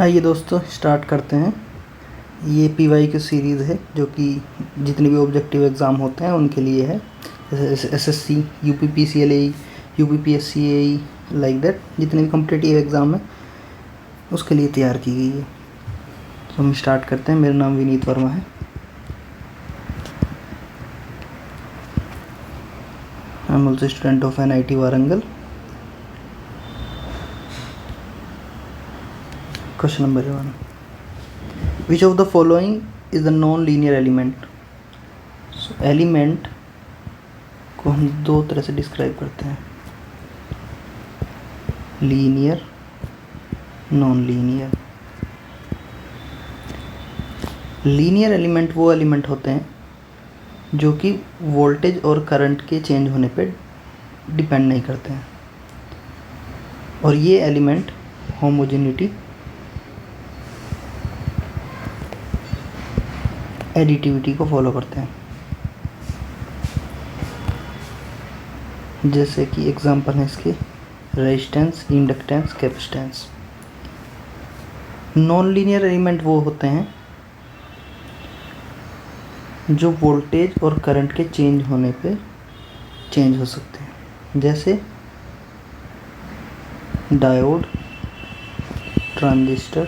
आइए दोस्तों स्टार्ट करते हैं। ये पीवाई की सीरीज़ है जो कि जितने भी ऑब्जेक्टिव एग्ज़ाम होते हैं उनके लिए है, जैसे एसएससी, यूपीपीसीएलएई, यूपीपीएससीएई, लाइक दैट जितने भी कॉम्पिटिटिव एग्ज़ाम है उसके लिए तैयार की गई है। तो हम स्टार्ट करते हैं। मेरा नाम विनीत वर्मा है। I am also student of NIT Warangal. Question number 1, which of the following is the non linear element. So element को हम दो तरह से डिस्क्राइब करते हैं, linear, non linear. Linear element वो एलिमेंट होते हैं जो कि वोल्टेज और करंट के चेंज होने पे डिपेंड नहीं करते हैं, और ये एलिमेंट होमोजेनिटी, एडिटिविटी को फॉलो करते हैं। जैसे कि एग्जांपल है इसके resistance, inductance, capacitance. Non linear element वो होते हैं जो वोल्टेज और करंट के चेंज होने पे चेंज हो सकते हैं, जैसे डायोड, ट्रांजिस्टर,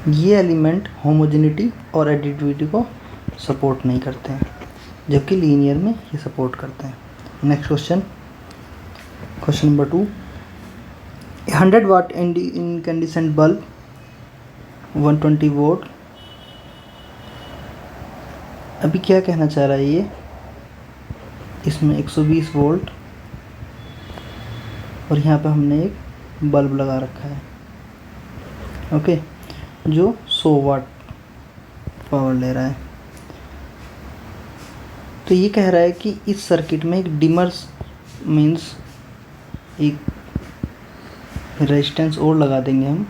ये एलिमेंट होमोजेनिटी और एडिटिविटी को सपोर्ट नहीं करते हैं, जबकि लीनियर में ये सपोर्ट करते हैं। नेक्स्ट क्वेश्चन, क्वेश्चन नंबर 2, 100 वाट इनकैंडिसेंट बल्ब 120 वोल्ट। अभी क्या कहना चाह रहा है ये, इसमें 120 वोल्ट और यहाँ पे हमने एक बल्ब लगा रखा है, ओके, जो 100 वाट पावर ले रहा है। तो ये कह रहा है कि इस सर्किट में एक डिमर्स मीन्स एक रेजिस्टेंस और लगा देंगे हम,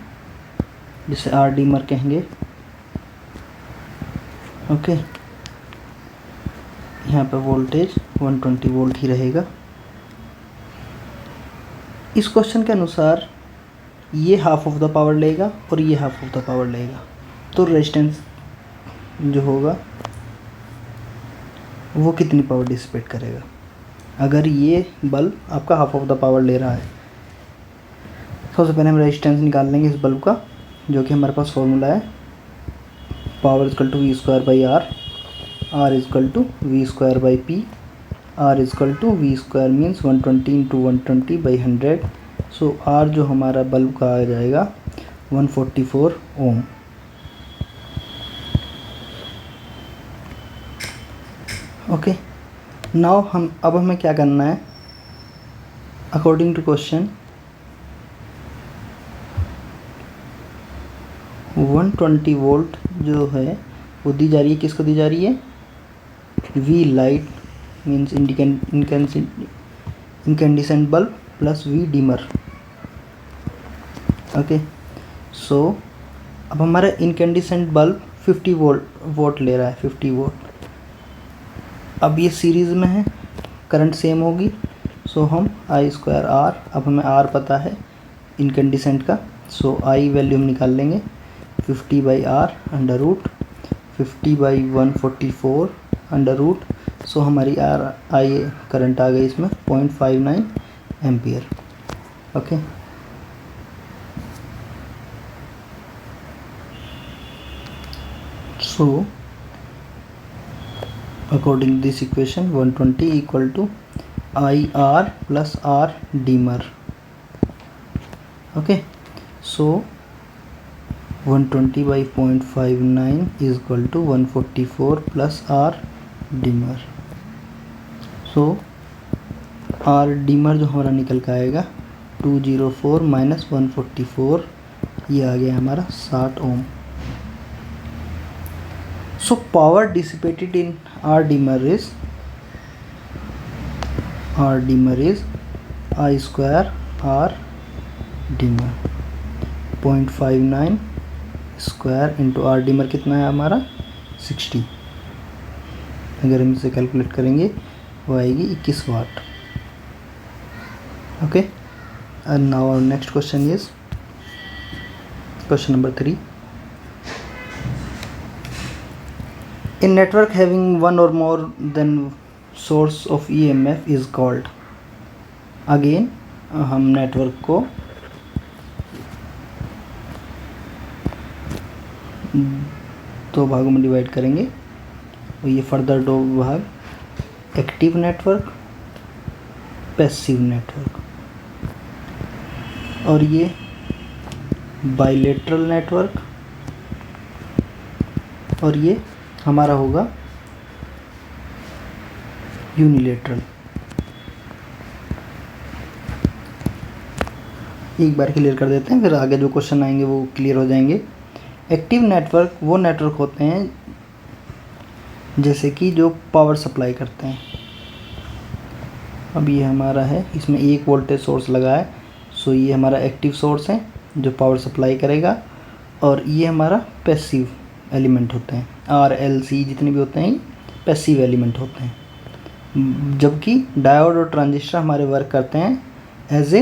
जिसे आर डिमर कहेंगे, ओके। यहाँ पे वोल्टेज 120 वोल्ट ही रहेगा। इस क्वेश्चन के अनुसार ये हाफ ऑफ द पावर लेगा और ये हाफ ऑफ द पावर लेगा, तो रेजिस्टेंस जो होगा वो कितनी पावर डिसिपेट करेगा अगर ये बल्ब आपका हाफ ऑफ द पावर ले रहा है। सबसे पहले हम रेजिस्टेंस निकाल लेंगे इस बल्ब का, जो कि हमारे पास फॉर्मूला है power equal to V square by R, R equal to V square by P, R equal to V square means 120 into 120 by 100। So R जो हमारा बल्ब का आ जाएगा 144 ओम। ओके, नाउ अब हमें क्या करना है, अकॉर्डिंग टू क्वेश्चन 120 वोल्ट जो है वो दी जा रही है, किसको दी जा रही है, V light means incandescent bulb plus V dimmer, okay. So अब हमारा इनकैंडिसेंट बल्ब 50 वोल्ट ले रहा है, 50 वोल्ट। अब ये सीरीज़ में है, करंट सेम होगी, सो हम आई स्क्वायर आर, अब हमें आर पता है इनकैंडिसेंट का, सो आई वैल्यू हम निकाल लेंगे 50 by R under root 50 by 144 under root. So हमारी आर आई करंट आ गई इसमें 0.59 ampere, okay. So according to this equation 120 equal to IR plus R dimmer, okay. So 120 by 0.59 is equal to 144 plus R dimmer। so R dimmer जो हमारा निकल के आएगा 204 minus 144, ये आ गया हमारा 60 ओम। So power dissipated in R dimmer is I square R dimmer 0.59 square into R dimmer कितना है हमारा 60। अगर हम इसे कैलकुलेट करेंगे वो आएगी 21 वाट। Okay, and now our next question is question number 3. A network having one or more than source of EMF is called. Again हम नेटवर्क को दो भागों में डिवाइड करेंगे, और ये फर्दर दो भाग, एक्टिव नेटवर्क, पैसिव नेटवर्क, और ये बाइलेटरल नेटवर्क, और ये हमारा होगा यूनिलेटरल। एक बार क्लियर कर देते हैं, फिर आगे जो क्वेश्चन आएंगे वो क्लियर हो जाएंगे। एक्टिव नेटवर्क वो नेटवर्क होते हैं जैसे कि जो पावर सप्लाई करते हैं। अब ये हमारा है, इसमें एक वोल्टेज सोर्स लगा है, सो ये हमारा एक्टिव सोर्स है जो पावर सप्लाई करेगा, और ये हमारा पैसिव एलिमेंट होते हैं। RLC जितने भी होते हैं पैसिव एलिमेंट होते हैं, जबकि डायोड और ट्रांजिस्टर हमारे वर्क करते हैं as a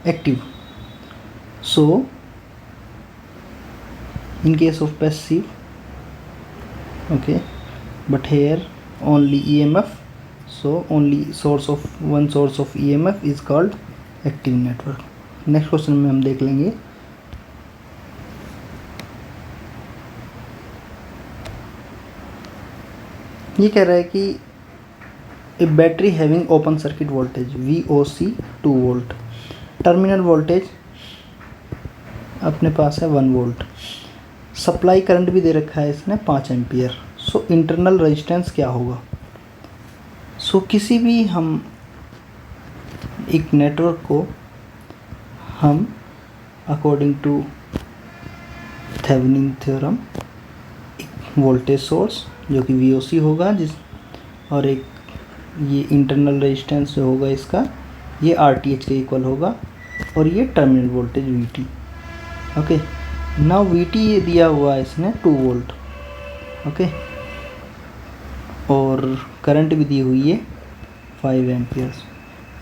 active. So in case of passive, okay, but here only EMF, so only one source of EMF is called active network. Next question में हम देख लेंगे। ये कह रहा है कि a battery having open circuit voltage VOC 2 volt, terminal voltage अपने पास है 1 वोल्ट, सप्लाई करंट भी दे रखा है इसने 5 एम्पियर। सो इंटरनल रेजिस्टेंस क्या होगा? सो किसी भी हम एक नेटवर्क को हम अकॉर्डिंग टू थेवेनिन थ्योरम एक वोल्टेज सोर्स जो कि VOC होगा और एक ये इंटरनल रेजिस्टेंस जो होगा इसका ये RTH के इक्वल होगा, और ये terminal voltage VT। Okay, now VT ये दिया हुआ है इसने 2 वोल्ट, ओके, और करंट भी दी हुई है 5 एम्पियर्स।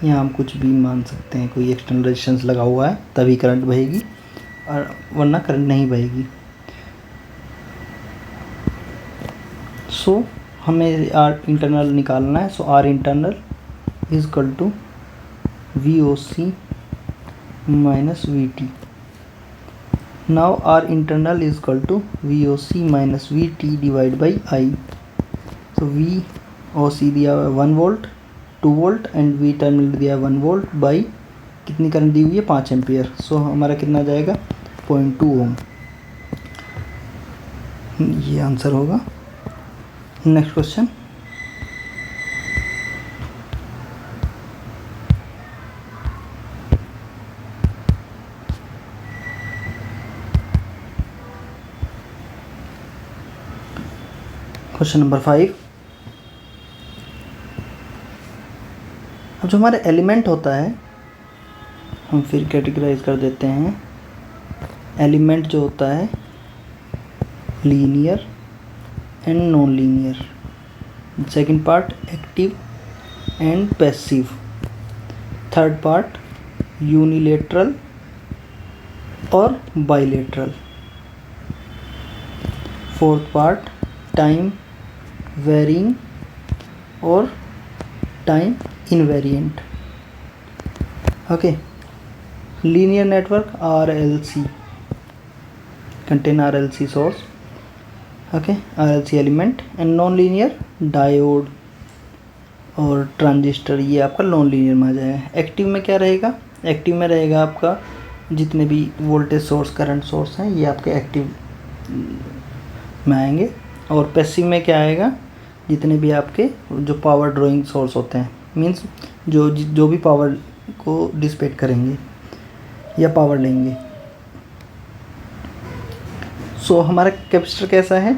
यहाँ हम कुछ भी मान सकते हैं, कोई एक्सटर्नल रेजिस्टेंस लगा हुआ है तभी करंट बहेगी, और वरना करंट नहीं बहेगी। सो हमें R इंटरनल निकालना है, so R internal is equal to VOC minus VT। Now R internal is equal to VOC minus VT divided by I. So VOC दिया हुआ है 1 volt, 2 volt, and V terminal दिया है 1 वोल्ट बाई कितनी current दी हुई है 5 ampere. सो हमारा कितना जाएगा 0.2 ओम, ये आंसर होगा। Next question, question number 5। अब जो हमारे एलिमेंट होता है हम फिर कैटेगराइज कर देते हैं। एलिमेंट जो होता है linear and non linear, second part active and passive, third part unilateral और bilateral, fourth part time varying और time invariant. Okay, linear network RLC contain RLC source, okay, RLC element, and non linear diode और transistor, ये आपका non linear में आ जाएगा। Active में क्या रहेगा? एक्टिव में रहेगा आपका जितने भी वोल्टेज सोर्स करंट सोर्स हैं ये आपके एक्टिव में आएंगे, और पैसिव में क्या आएगा? जितने भी आपके जो पावर ड्राइंग सोर्स होते हैं, मींस जो भी पावर को डिसिपेट करेंगे या पावर लेंगे। सो हमारा कैपेसिटर कैसा है?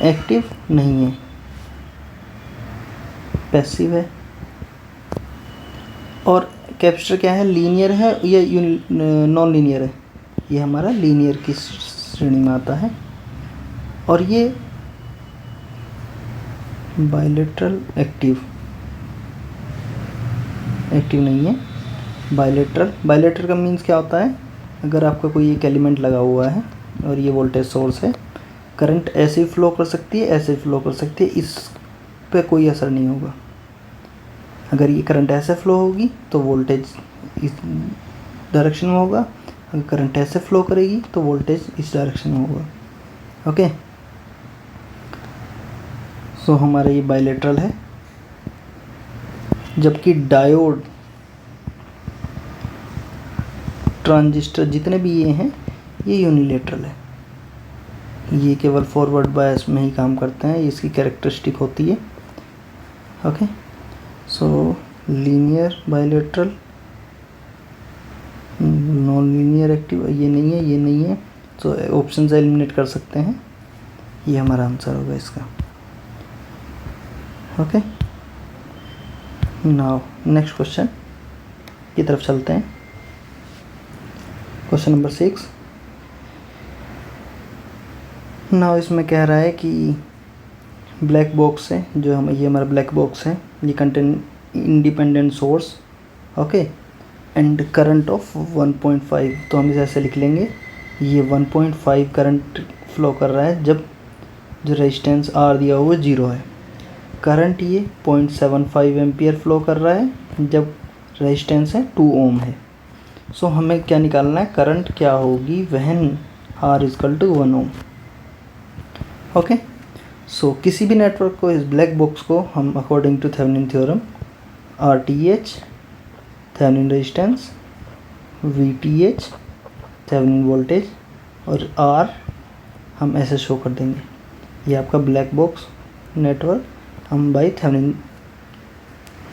एक्टिव नहीं है, पैसिव है। और कैपेसिटर क्या है? लीनियर है या नॉन लीनियर है? ये हमारा लीनियर की श्रेणी में आता है। और ये बायलेटरल एक्टिव नहीं है, बायलेटरल का मीन्स क्या होता है, अगर आपका कोई एक एलिमेंट लगा हुआ है और ये वोल्टेज सोर्स है, करंट ऐसे ही फ्लो कर सकती है, ऐसे फ्लो कर सकती है, इस पे कोई असर नहीं होगा। अगर ये करंट ऐसे फ्लो होगी तो वोल्टेज इस डायरेक्शन में होगा, अगर करंट ऐसे फ्लो करेगी तो वोल्टेज इस डायरेक्शन में होगा। ओके, सो हमारा ये बायलेटरल है, जबकि डायोड, ट्रांजिस्टर जितने भी ये हैं ये यूनिलेटरल है, ये केवल फॉरवर्ड बायस में ही काम करते हैं, इसकी कैरेक्टरिस्टिक होती है। ओके, सो linear bilateral, non linear active, ये नहीं है, तो ऑप्शन से एलिमिनेट कर सकते हैं, ये हमारा आंसर होगा इसका। ओके, नाउ नेक्स्ट क्वेश्चन की तरफ चलते हैं। Question number 6। नाउ इसमें कह रहा है कि ब्लैक बॉक्स है, जो हम, ये हमारा ब्लैक बॉक्स है, ये contain independent source, okay, and current of 1.5। तो हम इसे ऐसे लिख लेंगे, ये 1.5 करंट फ्लो कर रहा है जब जो रेजिस्टेंस आर दिया हुआ 0 है। करंट ये 0.75 एम्पियर फ्लो कर रहा है जब रेजिस्टेंस है 2 ओम है। सो हमें क्या निकालना है, करंट क्या होगी when R equal to 1 ohm. Okay, so किसी भी नेटवर्क को, इस ब्लैक बॉक्स को हम according to Thevenin theorem, RTH Thevenin resistance, VTH Thevenin voltage और R हम ऐसे शो कर देंगे। ये आपका ब्लैक बॉक्स नेटवर्क हम बाई थेवेनिन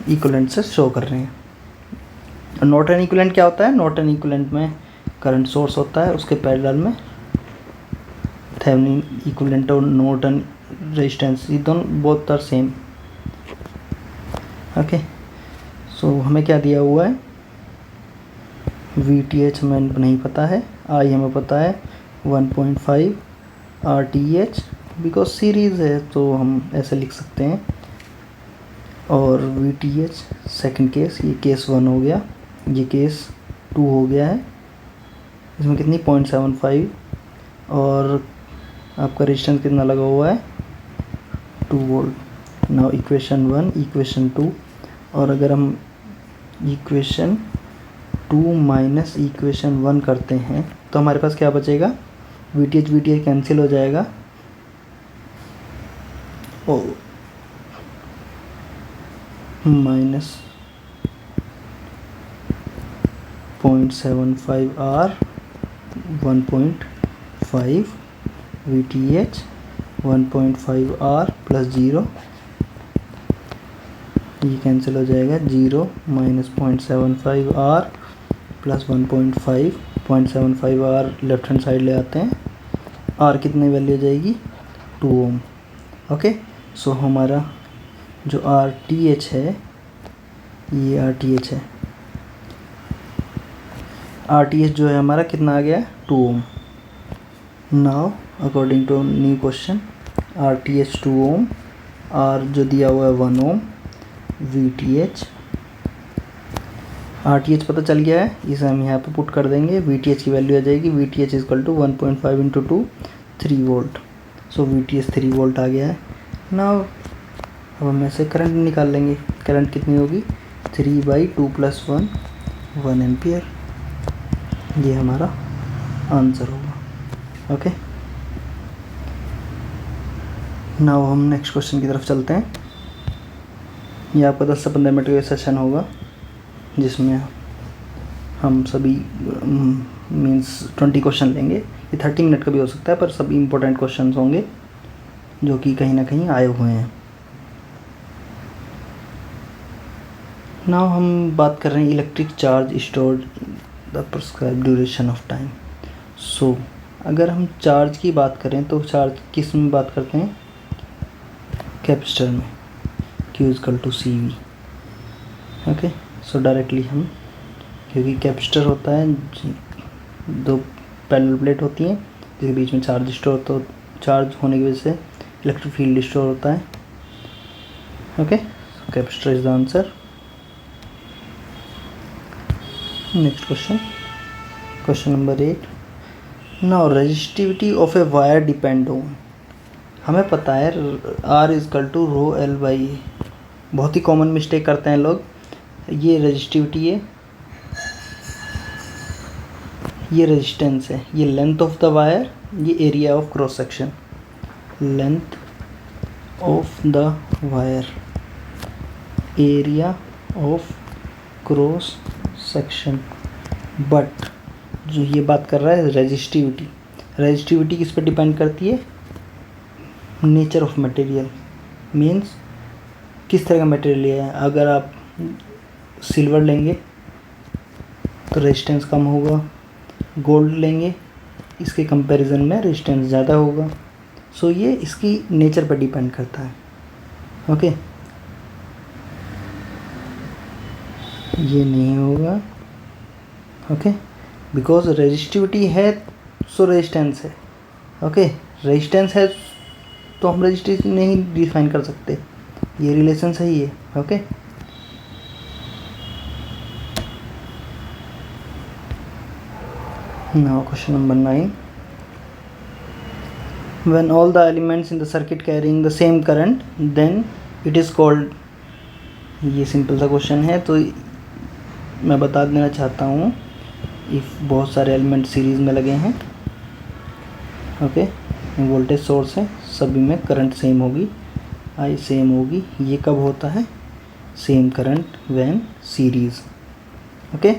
इक्विवेलेंट से शो कर रहे हैं। नॉर्टन इक्विवेलेंट क्या होता है, नॉर्टन इक्विवेलेंट में करंट सोर्स होता है, उसके पैरेलल में थेवेनिन इक्विवेलेंट और नॉर्टन रेजिस्टेंस, ये दोनों बोथ आर सेम। ओके, सो हमें क्या दिया हुआ है, VTH हमें नहीं पता है, I हमें पता है 1.5, RTH बिकॉज सीरीज़ है तो हम ऐसे लिख सकते हैं, और VTH सेकंड केस, ये केस 1 हो गया, ये केस 2 हो गया है, इसमें कितनी 0.75 और आपका रेजिस्टेंस कितना लगा हुआ है 2 वोल्ट। नाउ इक्वेशन 1, इक्वेशन 2, और अगर हम इक्वेशन 2 माइनस इक्वेशन 1 करते हैं तो हमारे पास क्या बचेगा, VTH कैंसिल हो जाएगा, O minus 0.75 R 1.5 VTH 1.5 R plus 0, ये कैंसिल हो जाएगा, 0 minus 0.75 R plus 1.5, 0.75 R left hand side ले आते हैं, R कितनी वैल्यू हो जाएगी 2 ओम। ओके, सो हमारा जो RTH है, ये RTH है, RTH जो है हमारा कितना आ गया 2 ohm. Now according to new question, RTH 2 ohm, R जो दिया हुआ है 1 ओम, RTH पता चल गया है, इसे हम यहाँ पे पुट कर देंगे, VTH की वैल्यू आ जाएगी, VTH equal to 1.5 into 2 3 volt, so VTH 3 volt आ गया है। नाउ अब हम ऐसे करंट निकाल लेंगे, करंट कितनी होगी 3/2 + 1 एम्पियर, ये हमारा आंसर होगा। ओके, नाउ हम नेक्स्ट क्वेश्चन की तरफ चलते हैं। ये आपका 10 से 15 मिनट का सेशन होगा जिसमें हम सभी मीन्स 20 क्वेश्चन लेंगे, ये 30 मिनट का भी हो सकता है, पर सभी इम्पोर्टेंट क्वेश्चन होंगे जो कि कहीं ना कहीं आए हुए हैं। नाउ हम बात कर रहे हैं electric charge stored the prescribed duration of time. So अगर हम चार्ज की बात करें तो चार्ज किस में बात करते हैं, कैपेसिटर में, Q = CV। ओके, सो डायरेक्टली हम, क्योंकि कैपेसिटर होता है 2 पैरेलल प्लेट होती हैं जिसके बीच में चार्ज स्टोर चार्ज होने की वजह से इलेक्ट्रिक फील्ड स्टोर होता है। Okay, capacitor is the answer. Next question number 8। Now resistivity of a wire depend on, हमें पता है R is equal to rho L by A. बहुत ही कॉमन मिस्टेक करते हैं लोग। ये रेजिस्टिविटी है, ये रेजिस्टेंस है, ये लेंथ ऑफ द वायर, ये area of cross section. Length of the wire, area of cross section. But जो ये बात कर रहा है रेजिस्टिविटी, रेजिस्टिविटी किस पर डिपेंड करती है? नेचर ऑफ मटेरियल, मीन्स किस तरह का मटेरियल लिया है। अगर आप सिल्वर लेंगे तो रेजिस्टेंस कम होगा, गोल्ड लेंगे इसके कंपैरिजन में रेजिस्टेंस ज़्यादा होगा। सो ये इसकी नेचर पर डिपेंड करता है। ओके, ये नहीं होगा। ओके, बिकॉज रेजिस्टिविटी है सो रेजिस्टेंस है। ओके, रेजिस्टेंस है तो हम रेजिस्टिविटी नहीं डिफाइन कर सकते, ये रिलेशन सही है। Okay, now question number 9। when all the elements in the circuit carrying the same current then it is called, ये सिंपल सा क्वेश्चन है तो मैं बता देना चाहता हूँ। इफ़ बहुत सारे एलिमेंट सीरीज़ में लगे हैं, ओके, वोल्टेज सोर्स है, सभी में करंट सेम होगी, आई सेम होगी। ये कब होता है? Same current when series. Okay,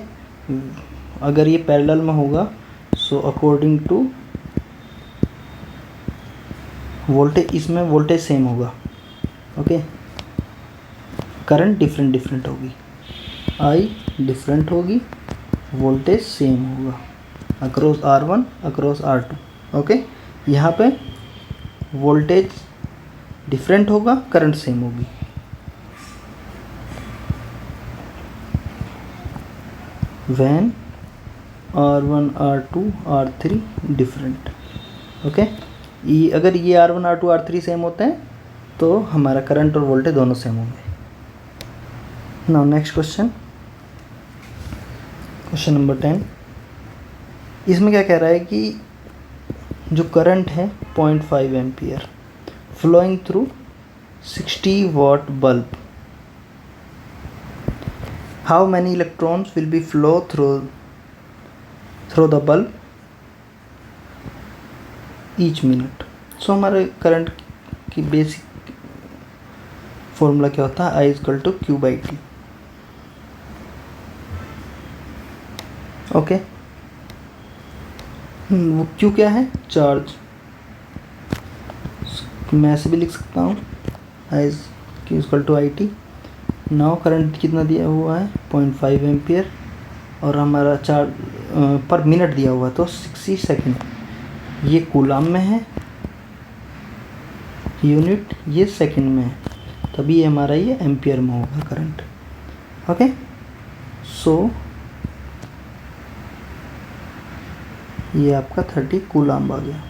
अगर ये पैरेलल में होगा सो अकॉर्डिंग टू वोल्टेज, इसमें वोल्टेज सेम होगा। ओके, करंट डिफरेंट होगी, आई डिफरेंट होगी, वोल्टेज सेम होगा across R1 across R2। Okay, यहाँ पे वोल्टेज डिफरेंट होगा, करंट सेम होगी। When R1 R2 R3 different. Okay, अगर ये R1 R2 R3 सेम होते हैं तो हमारा करंट और वोल्टेज दोनों सेम होंगे। Now next question number 10। इसमें क्या कह रहा है कि जो करंट है 0.5 ampere flowing through 60 watt bulb, how many electrons will be flow through the bulb each minute. So हमारे करंट की बेसिक फॉर्मूला क्या होता है? I is equal to Q by T. Okay, वो क्यू क्या है? चार्ज। मैं ऐसे भी लिख सकता हूँ, I Q is equal to I T. Now current कितना दिया हुआ है? 0.5 एम्पियर, और हमारा चार्ज पर मिनट दिया हुआ है तो 60 सेकेंड। ये कूलम में है यूनिट, ये सेकंड में है, तभी ये हमारा ये एम्पियर में होगा करंट। ओके, सो ये आपका 30 कूलम आ गया।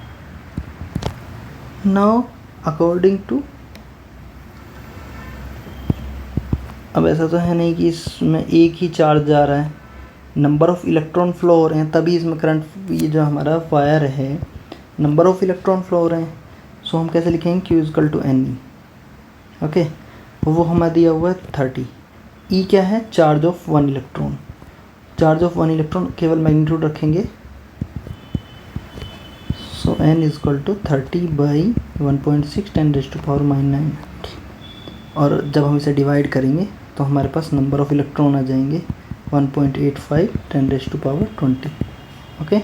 नाउ अकॉर्डिंग टू, अब ऐसा तो है नहीं कि इसमें एक ही चार्ज जा रहा है, नंबर ऑफ़ इलेक्ट्रॉन फ्लो हो रहे हैं तभी इसमें करंट, ये जो हमारा वायर है नंबर ऑफ़ इलेक्ट्रॉन फ्लो हो रहे हैं। सो हम कैसे लिखेंगे? Q equal to N E. Okay, वो हमें दिया हुआ है 30। ई क्या है? Charge of 1 electron. Charge of 1 electron केवल मैग्नीट्यूड रखेंगे, so n equal to 30 by 1.6 10⁻⁹। और जब हम इसे डिवाइड करेंगे तो हमारे पास नंबर ऑफ़ इलेक्ट्रॉन आ जाएंगे 1.85 10⁻20। Okay,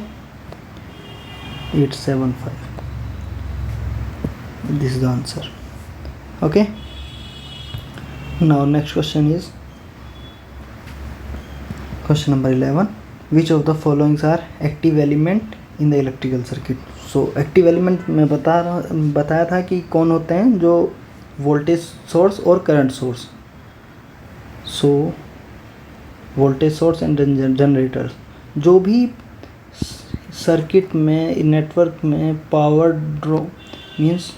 875। This is the answer. Okay, now next question is question number 11. Which of the following are active element in the electrical circuit? So active element मैं बताया था कि कौन होते हैं, जो वोल्टेज सोर्स और current source. So voltage source and generator, जो भी सर्किट में, नेटवर्क में power draw means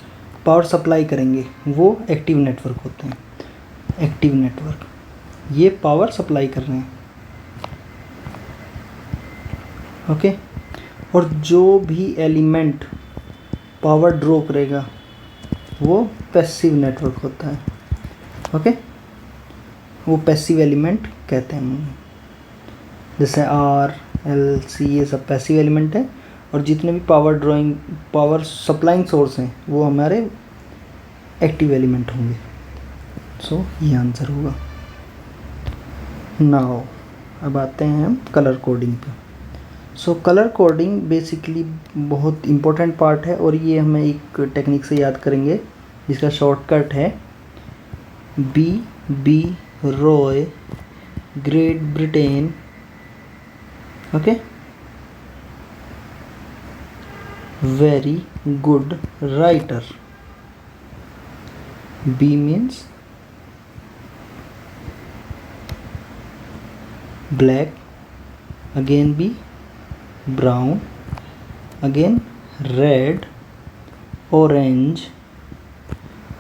power supply करेंगे, वो एक्टिव नेटवर्क होते हैं। एक्टिव नेटवर्क ये पावर सप्लाई कर रहे हैं, ओके। और जो भी एलिमेंट पावर ड्रॉ करेगा वो पैसिव नेटवर्क होता है, ओके। वो पैसिव एलिमेंट कहते हैं, जैसे आर एल सी ये सब पैसिव एलिमेंट है। और जितने भी पावर सप्लाइंग सोर्स हैं वो हमारे एक्टिव एलिमेंट होंगे। सो ये आंसर होगा। नाउ अब आते हैं हम कलर कोडिंग पे। सो कलर कोडिंग बेसिकली बहुत इम्पोर्टेंट पार्ट है, और ये हमें एक टेक्निक से याद करेंगे जिसका शॉर्टकट है B Roy, Great Britain, okay, very good writer. B means black, again B, brown, again red, orange,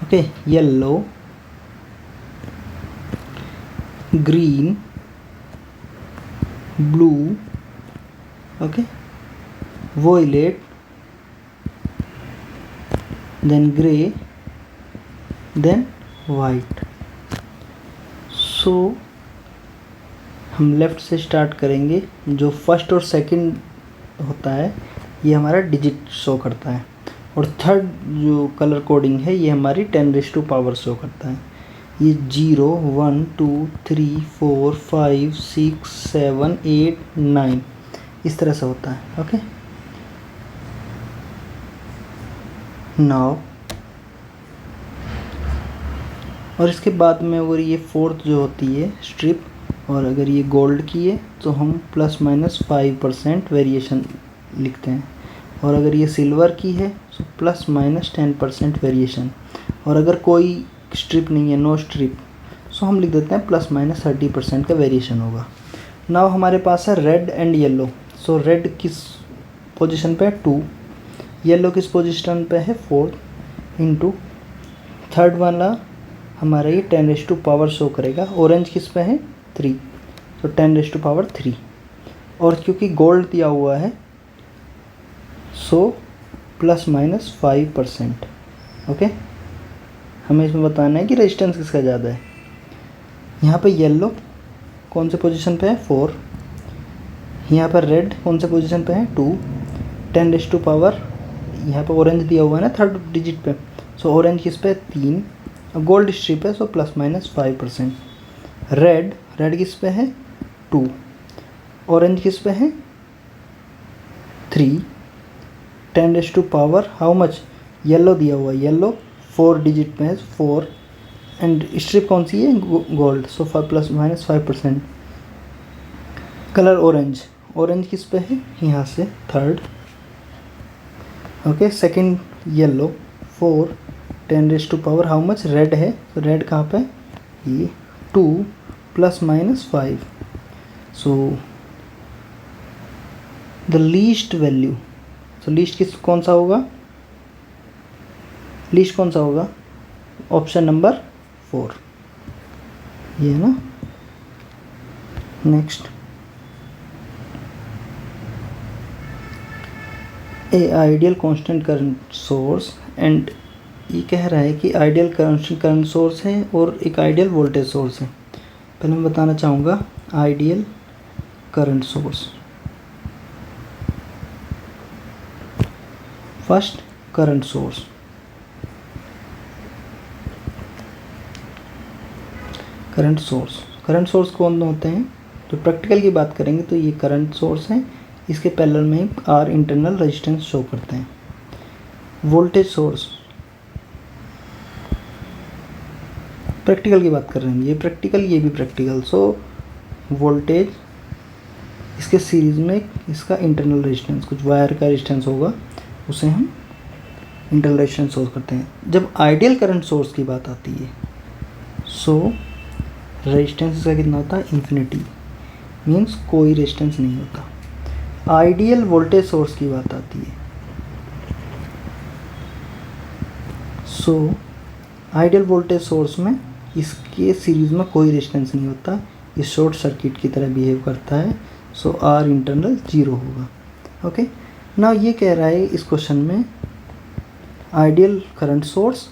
okay, yellow, green, blue, okay, violet, then gray, then white. So हम लेफ़्ट से start करेंगे। जो first और second होता है ये हमारा digit show करता है, और थर्ड जो कलर कोडिंग है ये हमारी 10⁻⁴ शो करता है। ये 0 1 2 3 4 5 6 7 8 9 इस तरह से होता है, ओके। नाउ और इसके बाद में अगर ये फोर्थ जो होती है स्ट्रिप, और अगर ये गोल्ड की है तो हम ±5% वेरिएशन लिखते हैं, और अगर ये सिल्वर की है तो ±10% वेरिएशन, और अगर कोई स्ट्रिप नहीं है, नो स्ट्रिप, सो हम लिख देते हैं ±30% का वेरिएशन होगा। नाउ हमारे पास है red and yellow. So red किस पोजीशन पे है 2, येलो किस पोजीशन पे है 4, इंटू थर्ड वाला हमारा ये 10⁻⁴ शो करेगा। ऑरेंज किस पे है 3, तो 10⁻3, और क्योंकि गोल्ड दिया हुआ है सो ±5%, ओके। हमें इसमें बताना है कि रेजिस्टेंस किसका ज़्यादा है। यहाँ पे येलो कौन से पोजीशन पे है 4, यहाँ पर रेड कौन से पोजीशन पे है 2, 10⁻, यहाँ पे ऑरेंज दिया हुआ है ना थर्ड डिजिट पे, सो ऑरेंज किस पे 3, गोल्ड स्ट्रिप है सो ±5%। रेड किस पे है 2, ऑरेंज किस पे है 3, 10⁻, हाउ मच, येलो दिया हुआ है, येलो 4 डिजिट पे है 4, एंड स्ट्रिप कौन सी है गोल्ड, सो ±5%। कलर ऑरेंज किस पे है यहाँ से third, okay. Second yellow 4, 10⁻, how much, red है, तो रेड कहाँ पे ये 2 ±5, so the least value, so least कौन सा होगा, लीस्ट कौन सा होगा, ऑप्शन नंबर 4, ये है ना। Next, a ideal constant current source, and ये कह रहा है कि आइडियल कांस्टेंट करंट सोर्स है और एक आइडियल वोल्टेज सोर्स है। पहले मैं बताना चाहूँगा ideal current source. First current source, current source कौन होते हैं, तो प्रैक्टिकल की बात करेंगे तो ये करंट सोर्स हैं, इसके पैरेलल में आर इंटरनल रेजिस्टेंस शो करते हैं। वोल्टेज सोर्स, प्रैक्टिकल की बात कर रहे हैं, ये प्रैक्टिकल ये भी प्रैक्टिकल। सो वोल्टेज, इसके सीरीज़ में इसका इंटरनल रेजिस्टेंस, कुछ वायर का रेजिस्टेंस होगा, उसे हम इंटरनल रेजिस्टेंस सोर्स करते हैं। जब आइडियल करंट सोर्स की बात आती है सो रेजिस्टेंस इसका कितना होता है, इन्फिनिटी, मीन्स कोई रेजिस्टेंस नहीं होता। आइडियल वोल्टेज सोर्स की बात आती है सो आइडियल वोल्टेज सोर्स में इसके सीरीज़ में कोई रेजिस्टेंस नहीं होता, ये शॉर्ट सर्किट की तरह बिहेव करता है। सो आर इंटरनल 0 होगा। ओके, ना ये कह रहा है इस क्वेश्चन में आइडियल करंट सोर्स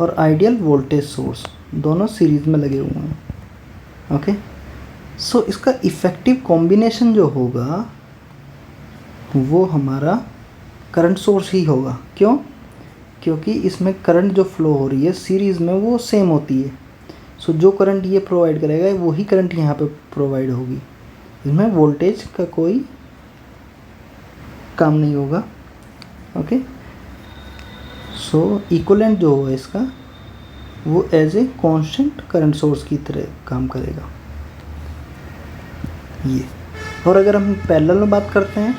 और आइडियल वोल्टेज सोर्स दोनों सीरीज़ में लगे हुए हैं। ओके, सो इसका इफ़ेक्टिव कॉम्बिनेशन जो होगा वो हमारा करंट सोर्स ही होगा। क्यों? क्योंकि इसमें करंट जो फ्लो हो रही है सीरीज़ में वो सेम होती है। सो जो करंट ये प्रोवाइड करेगा वही करंट यहाँ पे प्रोवाइड होगी, इसमें वोल्टेज का कोई काम नहीं होगा। ओके, सो इक्विवेलेंट जो होगा इसका वो as a constant current source की तरह काम करेगा ये। और अगर हम पैरेलल में बात करते हैं,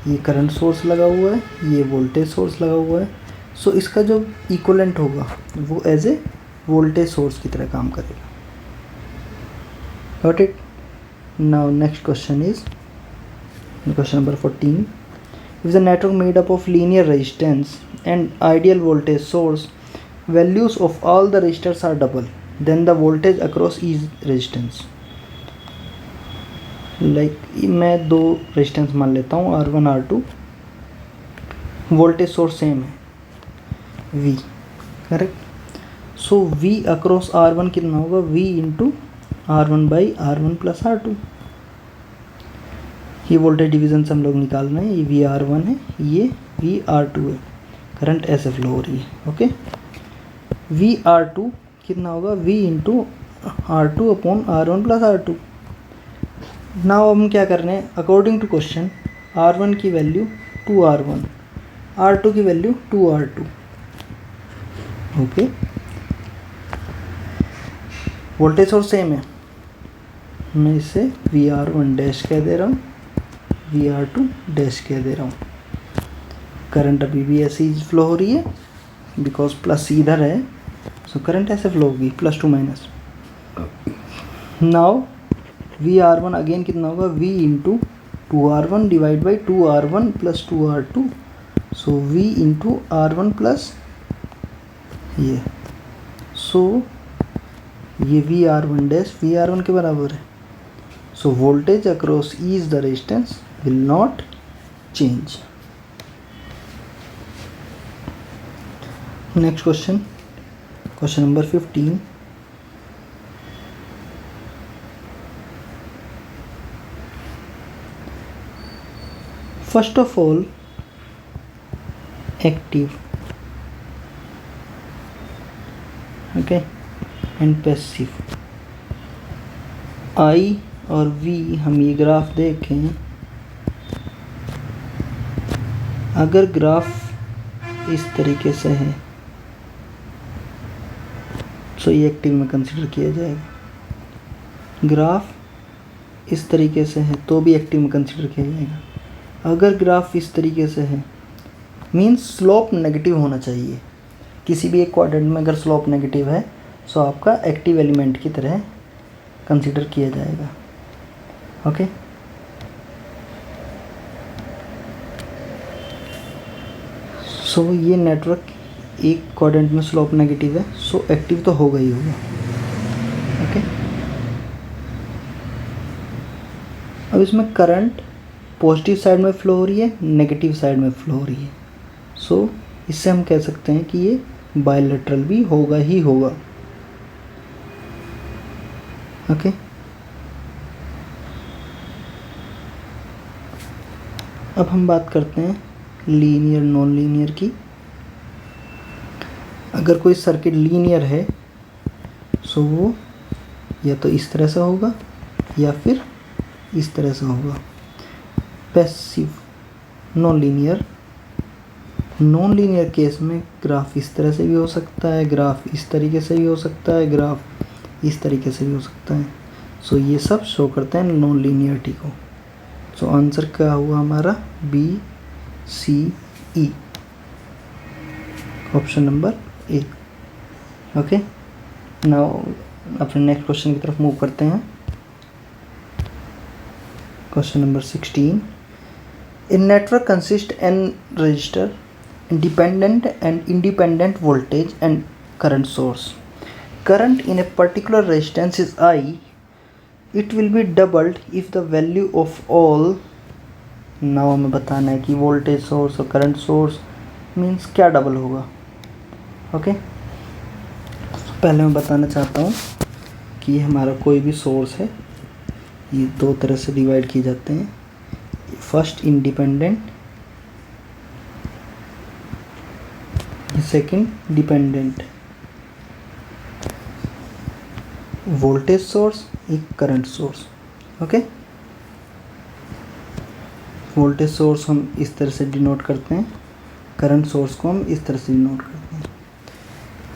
ये करंट सोर्स लगा हुआ है, ये वोल्टेज सोर्स लगा हुआ है। सो इसका जो इक्विवेलेंट होगा वो एज ए वोल्टेज सोर्स की तरह काम करेगा। Got it? Now next question is question number 14। If the network made up of linear resistance and ideal voltage source, values of all the resistors are double, then the voltage across each resistance. Like मैं दो resistance मान लेता हूँ R1 R2, voltage source same है V, correct. सो V across R1 कितना होगा? V into R1 by R1 plus R2। ये voltage division से हम लोग निकाल रहे हैं, ये VR1 है, ये VR2 है, करंट ऐसे फ्लो हो रही है। ओके, VR2 कितना होगा? V into R2 upon R1 plus R2। Now हम क्या कर रहे हैं? अकॉर्डिंग टू क्वेश्चन R1 की वैल्यू 2R1, R2 की value 2R2। Okay, voltage source same है, मैं इसे VR1 डैश कह दे रहा हूँ, VR2 डैश कह दे रहा हूँ। करंट अभी भी ऐसे ही फ्लो हो रही है बिकॉज प्लस इधर है, सो करंट ऐसे फ्लो होगी plus two minus. Now VR1 again कितना होगा? V into 2R1 divide by 2R1 plus 2R2। So V into R1 plus ये, सो ये VR1 डैश VR1 के बराबर है। So voltage across each the resistance will not change. Next question, question number 15। First of all active, okay, and passive. I और V हम ये graph देखें, अगर ग्राफ इस तरीके से है तो ये एक्टिव में कंसिडर किया जाएगा। ग्राफ इस तरीके से है तो भी एक्टिव में कंसिडर किया जाएगा। अगर ग्राफ इस तरीके से है मीन्स स्लोप नेगेटिव होना चाहिए। किसी भी एक क्वाड्रेंट में अगर स्लोप नेगेटिव है तो आपका एक्टिव एलिमेंट की तरह कंसिडर किया जाएगा। ओके, सो ये नेटवर्क एक क्वाड्रेंट में स्लोप नेगेटिव है, सो एक्टिव तो होगा ही होगा। ओके, अब इसमें करंट पॉजिटिव साइड में फ्लो हो रही है, नेगेटिव साइड में फ्लो हो रही है। सो इससे हम कह सकते हैं कि ये बायलैटरल भी होगा ही होगा। ओके, अब हम बात करते हैं लीनियर नॉन लीनियर की। अगर कोई सर्किट लीनियर है सो वो या तो इस तरह से होगा या फिर इस तरह से होगा। पैसिव नॉन लीनियर केस में ग्राफ इस तरह से भी हो सकता है, ग्राफ इस तरीके से भी हो सकता है, ग्राफ इस तरीके से भी हो सकता है। सो ये सब शो करते हैं नॉन लीनियरिटी को। सो आंसर क्या हुआ हमारा? B C E, option number A. Okay, now अपने नेक्स्ट क्वेश्चन की तरफ मूव करते हैं। Question number 16। In network consist N resistor dependent and independent voltage and current source. Current in a particular resistance is I. It will be doubled if the value of all. now हमें बताना है कि voltage source और current source means क्या double होगा. Okay, पहले मैं बताना चाहता हूँ कि हमारा कोई भी सोर्स है, ये दो तरह से डिवाइड किए जाते हैं. First independent, second dependent. Voltage source, एक current source. Okay, voltage source हम इस तरह से डिनोट करते हैं, करंट सोर्स को हम इस तरह से डिनोट करते हैं.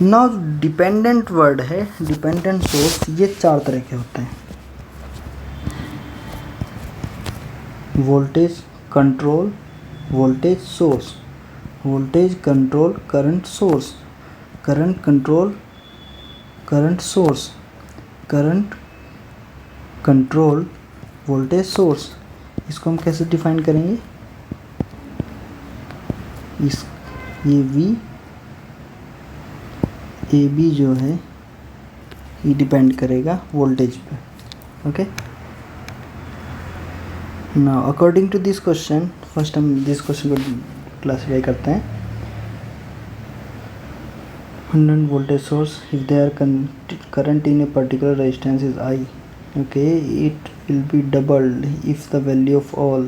नाउ डिपेंडेंट वर्ड है, डिपेंडेंट सोर्स, ये चार तरह के होते हैं. Voltage control, voltage source, voltage control current source, current control current source, current control voltage source. इसको हम कैसे डिफाइन करेंगे? ये V ए बी जो है ये डिपेंड करेगा वोल्टेज पे. Okay, now according to this question, first हम दिस क्वेश्चन को क्लासीफाई करते हैं. 100 voltage source, if there current in a particular resistance is I, okay, it will be doubled if the value of all.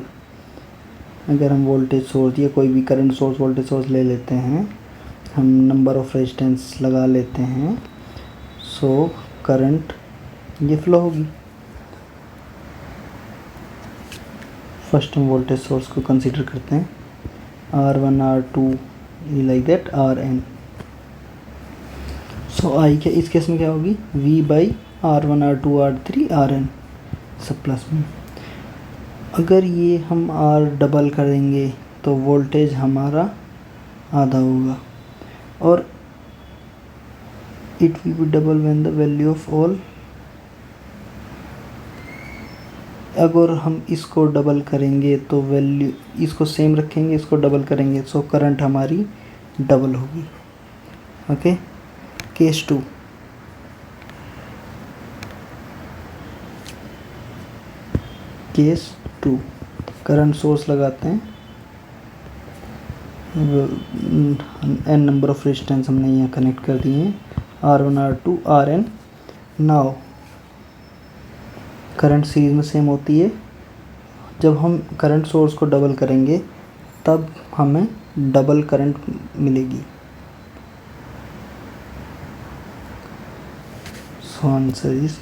अगर हम voltage source या कोई भी current source voltage source ले लेते हैं, हम नंबर ऑफ रेजिस्टेंस लगा लेते हैं, सो करंट ये फ्लो होगी. फर्स्ट हम वोल्टेज सोर्स को कंसीडर करते हैं, R1 R2 like that Rn. सो आई के इस केस में क्या होगी? V by R1 R2 R3 Rn सब प्लस में. अगर ये हम R डबल करेंगे तो वोल्टेज हमारा आधा होगा, और it will be double when the value of all. अगर हम इसको डबल करेंगे तो वैल्यू, इसको सेम रखेंगे, इसको डबल करेंगे, सो करंट हमारी डबल होगी. Okay, case 2. Case 2 current source लगाते हैं, n नंबर ऑफ रेजिस्टेंस हमने यहाँ कनेक्ट कर दिए हैं, R1 R2 Rn. Now current series में सेम होती है. जब हम करंट सोर्स को डबल करेंगे तब हमें डबल करंट मिलेगी. So answer is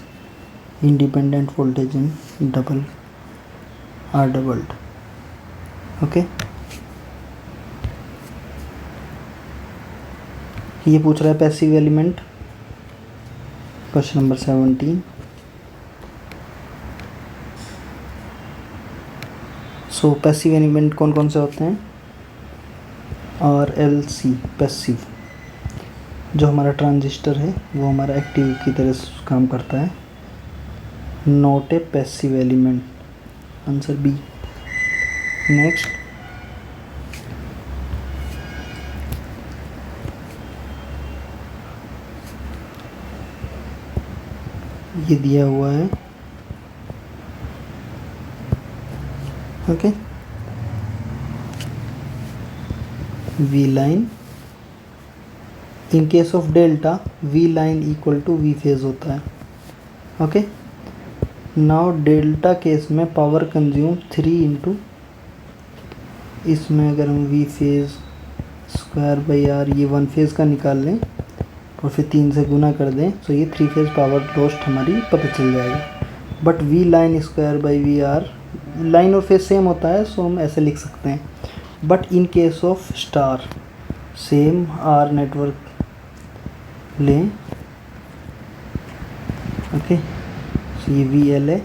independent voltage in double R doubled. Okay, ये पूछ रहा है पैसिव एलिमेंट, क्वेश्चन नंबर 17. सो पैसिव एलिमेंट कौन कौन से होते हैं? RLC पैसिव, जो हमारा ट्रांजिस्टर है वो हमारा एक्टिव की तरह काम करता है. Not a passive element, answer B. Next, ये दिया हुआ है. Okay, V line, in case of delta V line equal to V phase होता है. ओके, नाउ डेल्टा केस में पावर कंज्यूम 3 इंटू, इसमें अगर हम V phase square by R, ये 1 फेज का निकाल लें और फिर 3 से गुना कर दें, तो ये 3 फेज पावर लॉस्ट हमारी पता चल जाएगा. But V line square by V R, line और फेज सेम होता है, सो हम ऐसे लिख सकते हैं. But in case of star, same R network लें. ओके, सो ये VL है.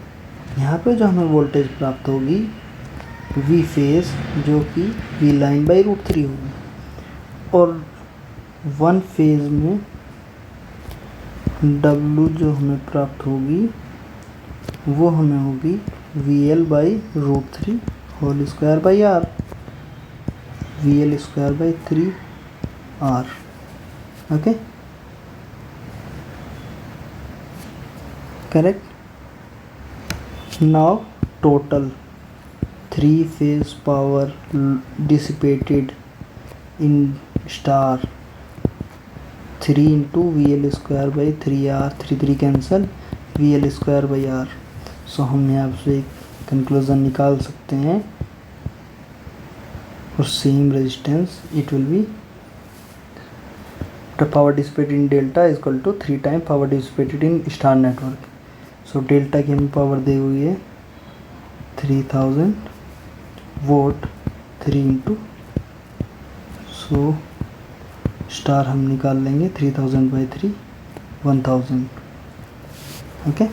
यहाँ पे जो हमें वोल्टेज प्राप्त होगी V फेज, जो कि V लाइन बाई √3 होगी, और 1 फेज में W जो हमें प्राप्त होगी वो हमें होगी VL by √3 whole square by R. VL square by 3R. Okay, correct. Now total 3 phase power dissipated in star 3 into VL square by 3R, 3 cancel, VL square by R. सो हम यहाँ से एक कंक्लूज़न निकाल सकते हैं और same resistance it will be the power dissipated in delta is equal to 3 times power dissipated in star network. So delta की हमें पावर दी हुई है 3000 वोट 3 इंटू, सो स्टार हम निकाल लेंगे 3000 by 3 1000. Okay,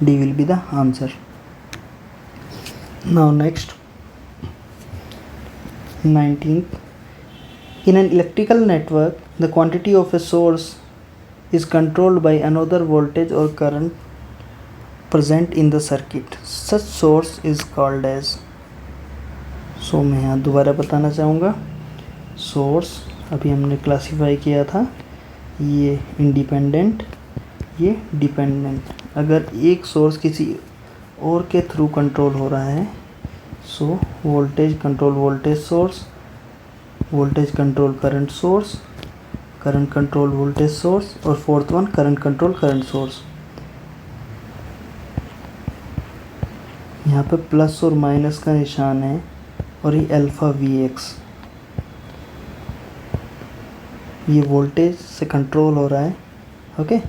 D will be the answer. Now next 19th, in an electrical network the quantity of a source is controlled by another voltage or current present in the circuit. Such source is called as. सो मैं यहाँ दोबारा बताना चाहूँगा, source अभी हमने classify किया था, ये इंडिपेंडेंट, ये डिपेंडेंट. अगर एक सोर्स किसी और के थ्रू कंट्रोल हो रहा है, so voltage control voltage source, voltage control current source, current control voltage source, और fourth one current control current source. यहाँ पे प्लस और माइनस का निशान है और ये अल्फ़ा VX, ये वोल्टेज से कंट्रोल हो रहा है. ओके,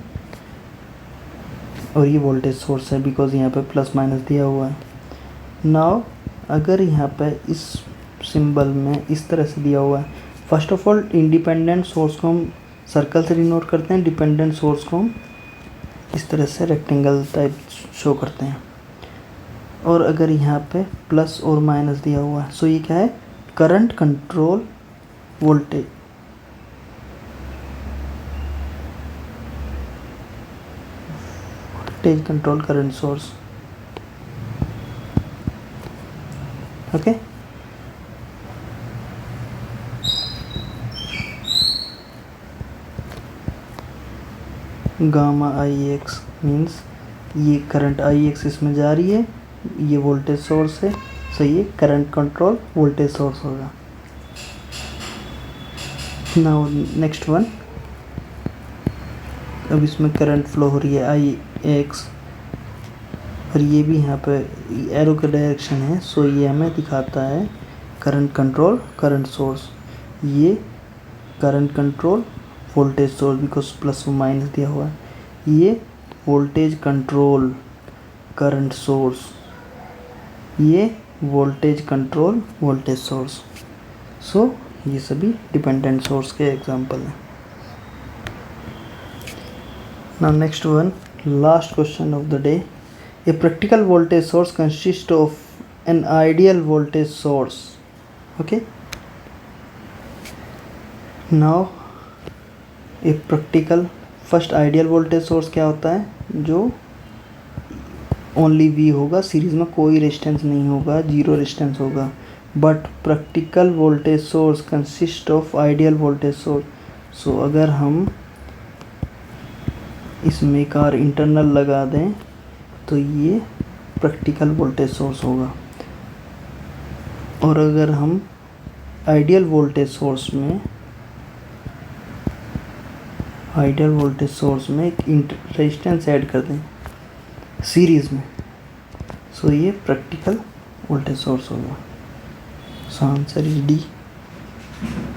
और ये वोल्टेज सोर्स है बिकॉज यहाँ पे प्लस माइनस दिया हुआ है. नाउ अगर यहाँ पे इस सिंबल में इस तरह से दिया हुआ है, first of all independent source को हम सर्कल से डिनोट करते हैं, डिपेंडेंट सोर्स को हम इस तरह से रेक्टेंगल टाइप शो करते हैं. और अगर यहाँ पे प्लस और माइनस दिया हुआ है, सो ये क्या है, current control voltage. Voltage control current source. Okay, gamma IX means ये करंट IX इसमें जा रही है, ये वोल्टेज सोर्स है, सो ये करंट कंट्रोल वोल्टेज सोर्स होगा. नाउ नेक्स्ट वन, अब इसमें करंट फ्लो हो रही है IX और ये भी यहाँ पे एरो का डायरेक्शन है, सो ये हमें दिखाता है करंट कंट्रोल करंट सोर्स. ये current control voltage source because plus और माइनस दिया हुआ है. ये वोल्टेज कंट्रोल करंट सोर्स, ये वोल्टेज कंट्रोल वोल्टेज सोर्स. सो ये सभी डिपेंडेंट सोर्स के एग्जांपल हैं. Now next one, last question of the day. A practical voltage source consist of an ideal voltage source. Okay, now a practical, first ideal voltage source क्या होता है, जो only V होगा, series में कोई resistance नहीं होगा, जीरो रेजिस्टेंस होगा. But practical voltage source consist of ideal voltage source. So अगर हम इसमें एक और इंटरनल लगा दें तो ये प्रैक्टिकल वोल्टेज सोर्स होगा. और अगर हम आइडियल वोल्टेज सोर्स में एक रेजिस्टेंस ऐड कर दें सीरीज़ में, सो ये प्रैक्टिकल वोल्टेज सोर्स होगा. So answer is D.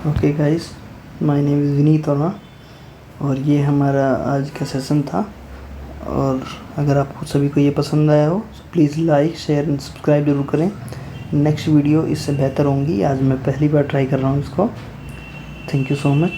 Okay guys, my name is Vineet Verma और ये हमारा आज का सेशन था. और अगर आपको सभी को ये पसंद आया हो तो please like share and subscribe जरूर करें. नेक्स्ट वीडियो इससे बेहतर होंगी. आज मैं पहली बार ट्राई कर रहा हूँ इसको. Thank you so much.